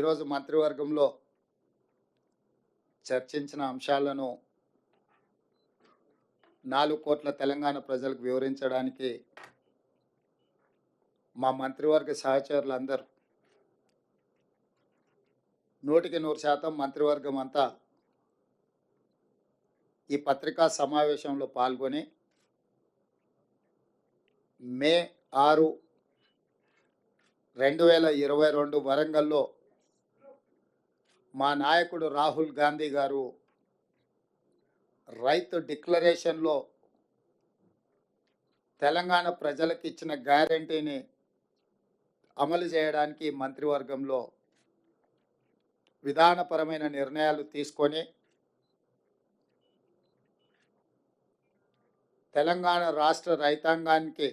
ఈరోజు మంత్రివర్గంలో చర్చించిన అంశాలను 4 కోట్ల తెలంగాణ ప్రజలకు వివరించడానికి మా మంత్రివర్గ సహచరులందరూ 100% మంత్రివర్గం అంతా ఈ పత్రికా సమావేశంలో పాల్గొని మే 6, 2022 వరంగల్లో మా నాయకుడు రాహుల్ గాంధీ గారు రైతు డిక్లరేషన్లో తెలంగాణ ప్రజలకు ఇచ్చిన గ్యారంటీని అమలు చేయడానికి మంత్రివర్గంలో విధానపరమైన నిర్ణయాలు తీసుకొని తెలంగాణ రాష్ట్ర రైతాంగానికి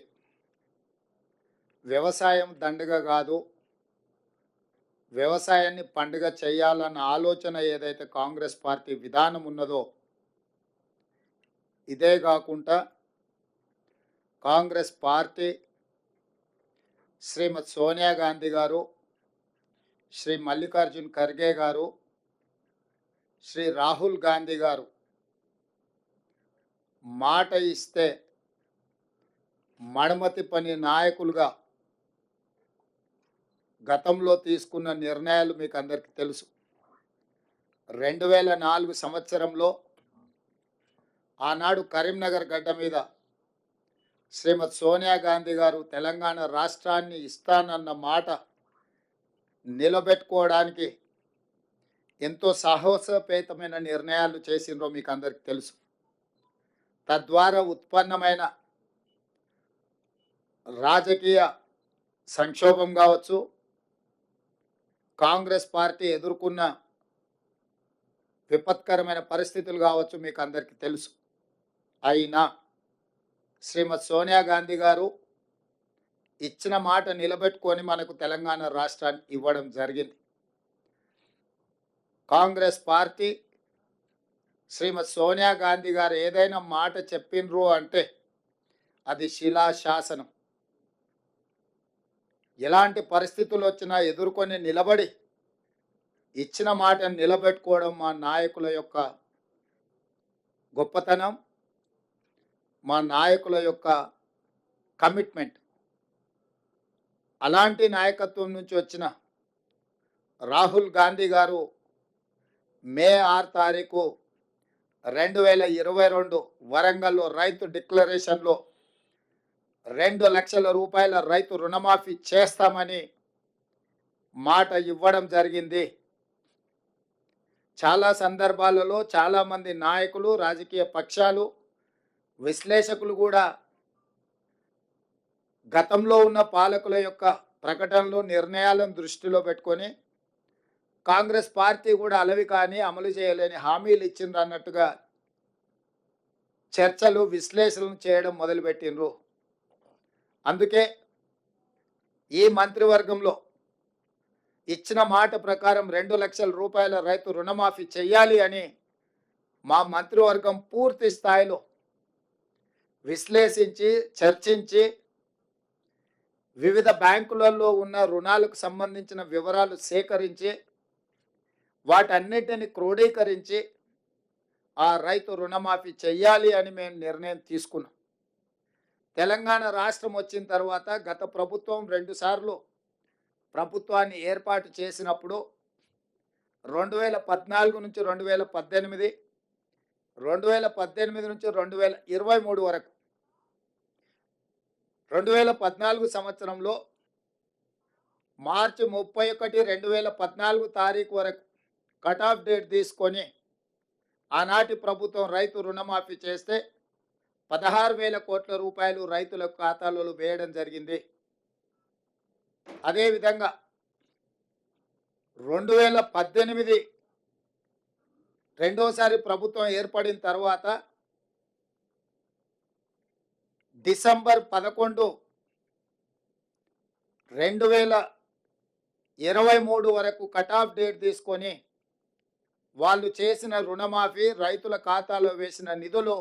వ్యవసాయం దండగ కాదు, వ్యవసాయాన్ని పండుగ చేయాలన్న ఆలోచన ఏదైతే కాంగ్రెస్ పార్టీ విధానం ఉన్నదో, ఇదే కాకుండా కాంగ్రెస్ పార్టీ శ్రీమతి సోనియా గాంధీ గారు, శ్రీ మల్లికార్జున్ ఖర్గే గారు, శ్రీ రాహుల్ గాంధీ గారు మాట ఇస్తే మడమతి పని నాయకులుగా గతంలో తీసుకున్న నిర్ణయాలు మీకు అందరికీ తెలుసు. 2004 సంవత్సరంలో ఆనాడు కరీంనగర్ గడ్డ మీద శ్రీమతి సోనియా గాంధీ గారు తెలంగాణ రాష్ట్రాన్ని ఇస్తానన్న మాట నిలబెట్టుకోవడానికి ఎంతో సాహసోపేతమైన నిర్ణయాలు చేసిండ్రో మీకు అందరికీ తెలుసు. తద్వారా ఉత్పన్నమైన రాజకీయ సంక్షోభం కావచ్చు, కాంగ్రెస్ పార్టీ ఎదుర్కొన్న విపత్కరమైన పరిస్థితులు కావచ్చు, మీకు అందరికీ తెలుసు. అయినా శ్రీమతి సోనియా గాంధీ గారు ఇచ్చిన మాట నిలబెట్టుకొని మనకు తెలంగాణ రాష్ట్రాన్ని ఇవ్వడం జరిగింది. కాంగ్రెస్ పార్టీ శ్రీమతి సోనియా గాంధీ గారు ఏదైనా మాట చెప్పిండ్రు అంటే అది శిలాశాసనం. ఎలాంటి పరిస్థితులు వచ్చినా ఎదుర్కొని నిలబడి ఇచ్చిన మాటను నిలబెట్టుకోవడం మా నాయకుల యొక్క గొప్పతనం, మా నాయకుల యొక్క కమిట్మెంట్. అలాంటి నాయకత్వం నుంచి వచ్చిన రాహుల్ గాంధీ గారు మే 6 తారీఖు 2022 వరంగల్లో రైతు డిక్లరేషన్లో 2 లక్షల రూపాయల రైతు రుణమాఫీ చేస్తామని మాట ఇవ్వడం జరిగింది. చాలా సందర్భాలలో చాలామంది నాయకులు, రాజకీయ పక్షాలు, విశ్లేషకులు కూడా గతంలో ఉన్న పాలకుల యొక్క ప్రకటనలు, నిర్ణయాలను దృష్టిలో పెట్టుకొని కాంగ్రెస్ పార్టీ కూడా అలవి కానీ అమలు చేయలేని హామీలు ఇచ్చిండ్రు అన్నట్టుగా చర్చలు, విశ్లేషణలు చేయడం మొదలుపెట్టిండ్రు. అందుకే ఈ మంత్రివర్గంలో ఇచ్చిన మాట ప్రకారం 2 లక్షల రూపాయల రైతు రుణమాఫీ చేయాలి అని మా మంత్రివర్గం పూర్తి స్థాయిలో విశ్లేషించి, చర్చించి, వివిధ బ్యాంకులలో ఉన్న రుణాలకు సంబంధించిన వివరాలు సేకరించి వాటన్నిటిని క్రోడీకరించి ఆ రైతు రుణమాఫీ చెయ్యాలి అని మేము నిర్ణయం తీసుకున్నాం. తెలంగాణ రాష్ట్రం వచ్చిన తర్వాత గత ప్రభుత్వం 2 సార్లు ప్రభుత్వాన్ని ఏర్పాటు చేసినప్పుడు 2014 నుంచి 2018, 2018 నుంచి 2023 వరకు 2014 సంవత్సరంలో మార్చి 31, 2014 తారీఖు వరకు కట్ ఆఫ్ డేట్ తీసుకొని ఆనాటి ప్రభుత్వం రైతు రుణమాఫీ చేస్తే 16,000 కోట్ల రూపాయలు రైతుల ఖాతాలలో వేయడం జరిగింది. అదేవిధంగా 2018 రెండోసారి ప్రభుత్వం ఏర్పడిన తర్వాత డిసెంబర్ 11, 2023 వరకు కట్ ఆఫ్ డేట్ తీసుకొని వాళ్ళు చేసిన రుణమాఫీ, రైతుల ఖాతాలో వేసిన నిధులు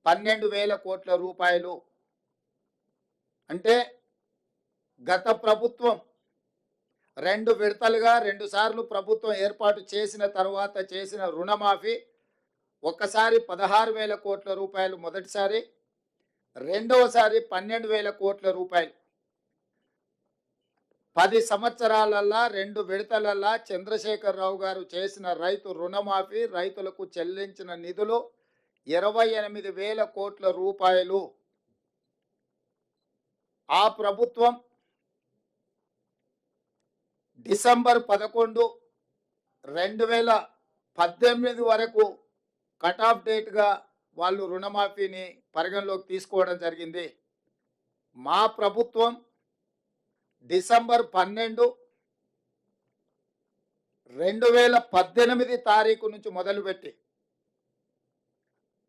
12,000 కోట్ల రూపాయలు. అంటే గత ప్రభుత్వం 2 విడతలుగా 2 సార్లు ప్రభుత్వం ఏర్పాటు చేసిన తర్వాత చేసిన రుణమాఫీ ఒక్కసారి 16,000 కోట్ల రూపాయలు మొదటిసారి, రెండవసారి 12,000 కోట్ల రూపాయలు. 10 సంవత్సరాలల్లా 2 విడతలల్లా చంద్రశేఖరరావు గారు చేసిన రైతు రుణమాఫీ, రైతులకు చెల్లించిన నిధులు 28,000 కోట్ల రూపాయలు. ఆ ప్రభుత్వం డిసెంబర్ 11, 2018 వరకు కట్ ఆఫ్ డేట్గా వాళ్ళు రుణమాఫీని పరిగణలోకి తీసుకోవడం జరిగింది. మా ప్రభుత్వం డిసెంబర్ 12, 2018 తారీఖు నుంచి మొదలుపెట్టి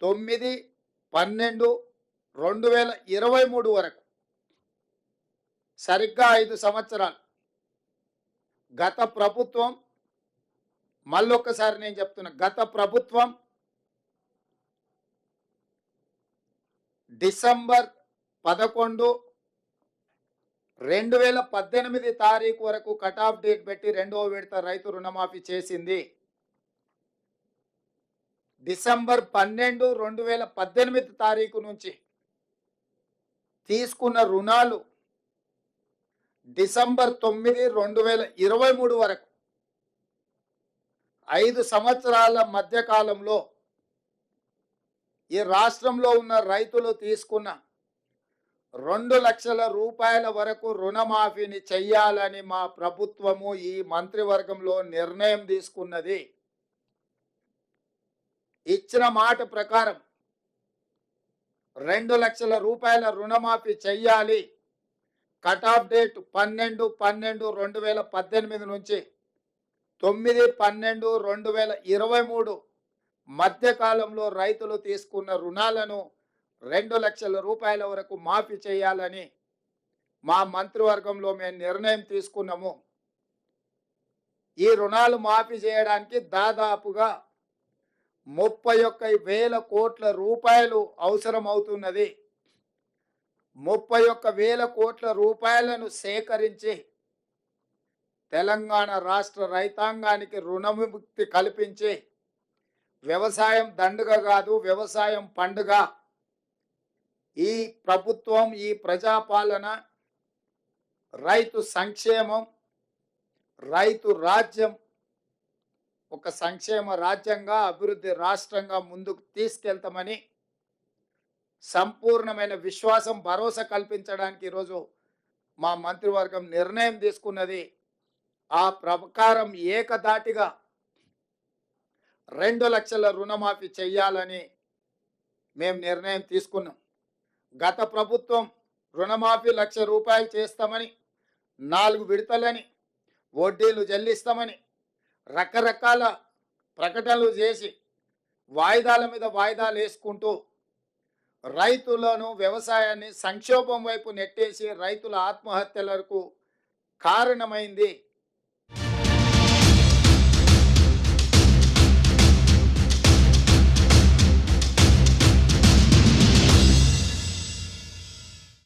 9, 12, 2023 వరకు సరిగ్గా 5 సంవత్సరాలు గత ప్రభుత్వం, మళ్ళొక్కసారి నేను చెప్తున్నా, గత ప్రభుత్వం డిసెంబర్ 11, 2018 తారీఖు వరకు కట్ ఆఫ్ డేట్ పెట్టి రెండవ విడత రైతు రుణమాఫీ చేసింది. డిసెంబర్ 12, 2018 తారీఖు నుంచి తీసుకున్న రుణాలు డిసెంబర్ 9, 2023 వరకు 5 సంవత్సరాల మధ్యకాలంలో ఈ రాష్ట్రంలో ఉన్న రైతులు తీసుకున్న 2 లక్షల రూపాయల వరకు రుణమాఫీని చెయ్యాలని మా ప్రభుత్వము ఈ మంత్రివర్గంలో నిర్ణయం తీసుకున్నది. ఇచ్చిన మాట ప్రకారం 2 లక్షల రూపాయల రుణమాఫీ చెయ్యాలి. కట్ ఆఫ్ డేట్ 12, 12, 2018 నుంచి 9, 12, 2023 మధ్యకాలంలో రైతులు తీసుకున్న రుణాలను 2 లక్షల రూపాయల వరకు మాఫీ చేయాలని మా మంత్రివర్గంలో మేము నిర్ణయం తీసుకున్నాము. ఈ రుణాలు మాఫీ చేయడానికి దాదాపుగా 31,000 కోట్ల రూపాయలు అవసరం అవుతున్నది. 31,000 కోట్ల రూపాయలను సేకరించి తెలంగాణ రాష్ట్ర రైతాంగానికి రుణవిముక్తి కల్పించి, వ్యవసాయం దండుగ కాదు, వ్యవసాయం పండుగ. ఈ ప్రభుత్వం, ఈ ప్రజాపాలన రైతు సంక్షేమం, రైతు రాజ్యం ఒక సంక్షేమ రాజ్యంగా, అభివృద్ధి రాష్ట్రంగా ముందుకు తీసుకెళ్తామని సంపూర్ణమైన విశ్వాసం, భరోసా కల్పించడానికి ఈరోజు మా మంత్రివర్గం నిర్ణయం తీసుకున్నది. ఆ ప్రకారం ఏకధాటిగా 2 లక్షల రుణమాఫీ చెయ్యాలని మేము నిర్ణయం తీసుకున్నాం. గత ప్రభుత్వం రుణమాఫీ 1,00,000 రూపాయలు చేస్తామని, 4 విడతలని, వడ్డీలు చెల్లిస్తామని రకరకాల ప్రకటనలు చేసి వాయిదాల మీద వాయిదాలు వేసుకుంటూ రైతులను, వ్యవసాయాన్ని సంక్షోభం వైపు నెట్టేసి రైతుల ఆత్మహత్యలకు కారణమైంది.